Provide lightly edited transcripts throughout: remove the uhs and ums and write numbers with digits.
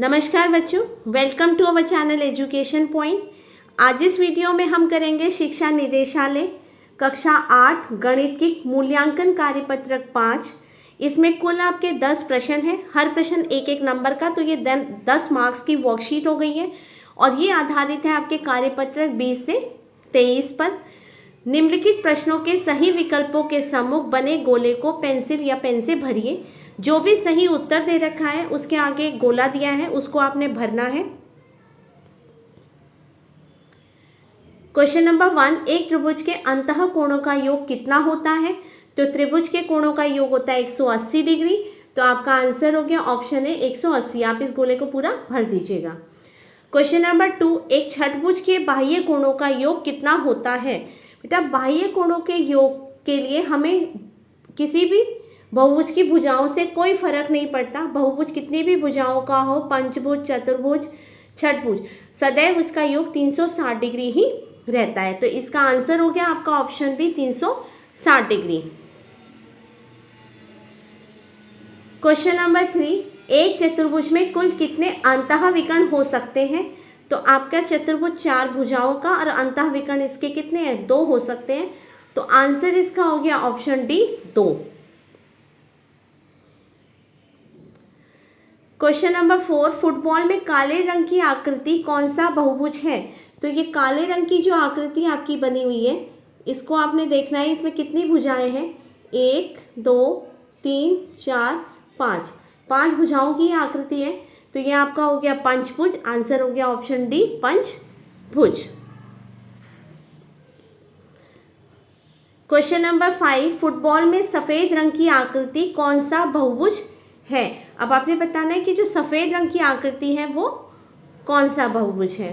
नमस्कार बच्चों, welcome to our channel education point. आज इस वीडियो में हम करेंगे शिक्षा निदेशालय कक्षा 8 गणित की मूल्यांकन कार्यपत्रक 5। इसमें कुल आपके 10 प्रश्न हैं, हर प्रश्न एक एक नंबर का। तो ये 10 मार्क्स की वर्कशीट हो गई है और ये आधारित है आपके कार्यपत्रक 20 से 23 पर। निम्नलिखित प्रश्नों के सही विकल्पों के सम्मुख बने गोले को पेंसिल या पेन से भरिए। जो भी सही उत्तर दे रखा है उसके आगे एक गोला दिया है, उसको आपने भरना है। क्वेश्चन नंबर 1, एक त्रिभुज के अंतः कोणों का योग कितना होता है? तो त्रिभुज के कोणों का योग होता है 180 डिग्री। तो आपका आंसर हो गया ऑप्शन है 180। आप इस गोले को पूरा भर दीजिएगा। क्वेश्चन नंबर 2, एक छठभुज के बाह्य कोणों का योग कितना होता है? बेटा, बाह्य कोणों के योग के लिए हमें किसी भी बहुभुज की भुजाओं से कोई फर्क नहीं पड़ता। बहुभुज कितनी भी भुजाओं का हो, पंचभुज, चतुर्भुज, छठभुज, सदैव उसका योग 360 डिग्री ही रहता है। तो इसका आंसर हो गया आपका option B 360 degree. Question number 3, एक चतुर्भुज में कुल कितने अंतः विकर्ण हो सकते हैं? तो आपका चतुर्भुज 4 भुजाओं का और अंतः विकर्ण इसके कितने हैं? 2 हो सकते हैं। तो आंसर इसका हो गया option D 2। Question number 4, football में काले रंग की आकृति कौन सा बहुभुज है? तो ये काले रंग की जो आकृति आपकी बनी हुई है, इसको आपने देखना है। इसमें कितनी भुजाएं हैं? 1 2 3 4 5, 5 भुजाओं की आकृति है। तो ये आपका हो गया पंचभुज। आंसर हो गया ऑप्शन डी पंचभुज। क्वेश्चन नंबर 5, फुटबॉल में सफेद रंग की आकृति कौन सा बहुभुज है? अब आपने बताना है कि जो सफेद रंग की आकृति है वो कौन सा बहुभुज है।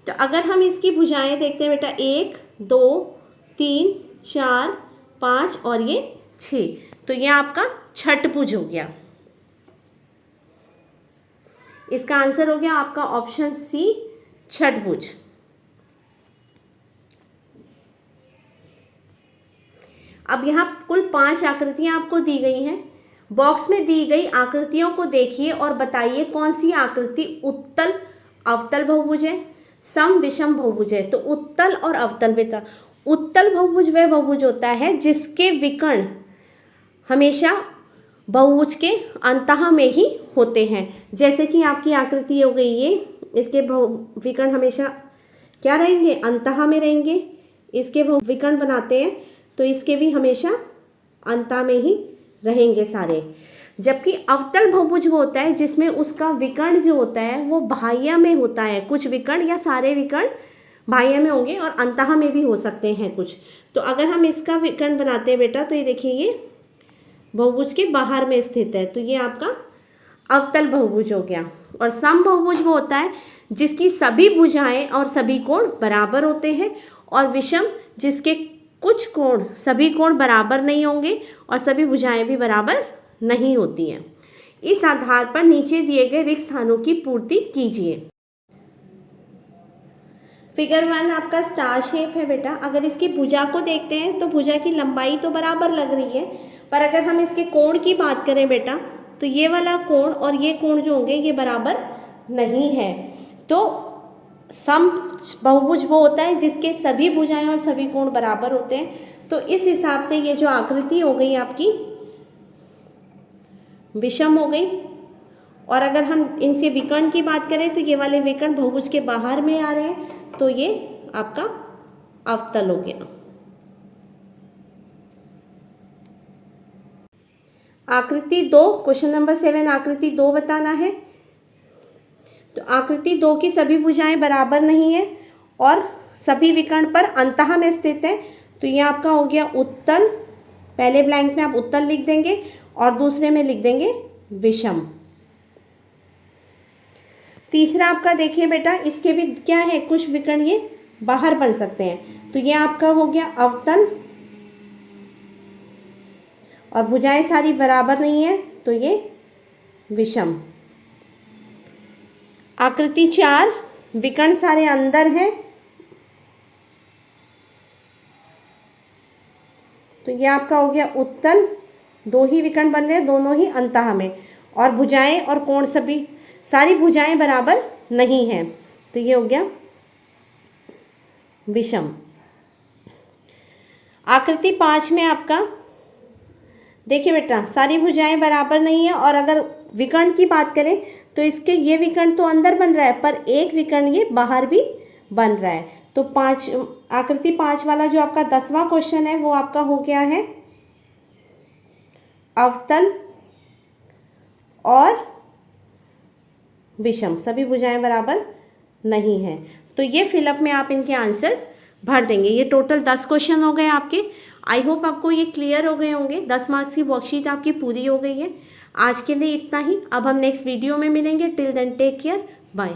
तो अगर हम इसकी भुजाएं देखते हैं बेटा, 1 2 3 4 5 और ये 6, तो ये आपका छठभुज हो गया। इसका आंसर हो गया आपका ऑप्शन सी छठभुज। अब यहाँ कुल 5 आकृतियां आपको दी गई हैं। बॉक्स में दी गई आकृतियों को देखिए और बताइए कौन सी आकृति उत्तल अवतल बहुभुज है, सम विषम बहुभुज है। तो उत्तल और अवतल, बेटा उत्तल बहुभुज वह बहुभुज होता है जिसके विकर्ण हमेशा बहुभुज के अंतः में ही होते हैं। जैसे कि आपकी आकृति हो गई ये, इसके विकर्ण हमेशा क्या रहेंगे? अंतः में रहेंगे। इसके विकर्ण बनाते हैं तो इसके भी हमेशा अंतः में ही रहेंगे सारे। जबकि अवतल बहुभुज वो होता है जिसमें उसका विकर्ण जो होता है वो बाह्य में होता है। कुछ विकर्ण या सारे विकर्ण बाह्य में होंगे और अंतः में भी हो सकते हैं कुछ। तो अगर हम इसका विकर्ण बनाते हैं बेटा, तो ये देखिए ये बहुभुज के बाहर में स्थित है। तो ये आपका अवतल बहुभुज हो गया। और सम बहुभुज वो होता है जिसकी सभी भुजाएं और सभी कोण बराबर होते हैं। और विषम जिसके कुछ कोण, सभी कोण बराबर नहीं होंगे और सभी भुजाएं भी बराबर नहीं होती हैं। इस आधार पर नीचे दिए गए रिक्त स्थानों की पूर्ति कीजिए। फिगर 1 आपका स्टार शेप है बेटा। अगर इसकी भुजा को देखते हैं तो भुजा की लंबाई तो बराबर लग रही है, पर अगर हम इसके कोण की बात करें बेटा, तो ये वाला कोण और ये कोण जो होंगे ये बराबर नहीं है। तो सम बहुभुज वो होता है जिसके सभी भुजाएं और सभी कोण बराबर होते हैं। तो इस हिसाब से ये जो आकृति हो गई आपकी विषम हो गई। और अगर हम इनसे विकर्ण की बात करें तो ये वाले विकर्ण बहुभुज के बाहर में आ रहे हैं, तो ये आपका अवतल हो गया। आकृति 2, क्वेश्चन नंबर 7, आकृति 2 बताना है। तो आकृति 2 की सभी भुजाएं बराबर नहीं है और सभी विकर्ण पर अंतः में स्थित है। तो ये आपका हो गया उत्तल। पहले ब्लैंक में आप उत्तल लिख देंगे और दूसरे में लिख देंगे विषम। तीसरा आपका देखिए बेटा, इसके भी क्या है, कुछ विकर्ण ये बाहर बन सकते हैं। तो ये आपका हो गया अवतल और भुजाएं सारी बराबर नहीं है, तो ये विषम। आकृति 4, विकर्ण सारे अंदर हैं, तो ये आपका हो गया उत्तल। 2 ही विकर्ण बन रहे हैं, दोनों ही अंतः में। और भुजाएं और कोण सभी सारी भुजाएं बराबर नहीं हैं, तो ये हो गया विषम। आकृति 5 में आपका देखिए बेटा, सारी भुजाएं बराबर नहीं है, और अगर विकर्ण की बात करें तो इसके ये विकर्ण तो अंदर बन रहा है, पर एक विकर्ण ये बाहर भी बन रहा है। तो आकृति 5 वाला जो आपका 10वां क्वेश्चन है वो आपका हो गया है अवतल और विषम, सभी भुजाएं बराबर नहीं हैं। तो ये फिलअप में आप इनके आंसर्स भर देंगे। ये टोटल 10 क्वेश्चन हो गए आपके। आई होप आपको ये क्लियर हो गए होंगे। 10 मार्क्स की वर्कशीट आपकी पूरी हो गई है। आज के लिए इतना ही। अब हम नेक्स्ट वीडियो में मिलेंगे। Till then take care, bye.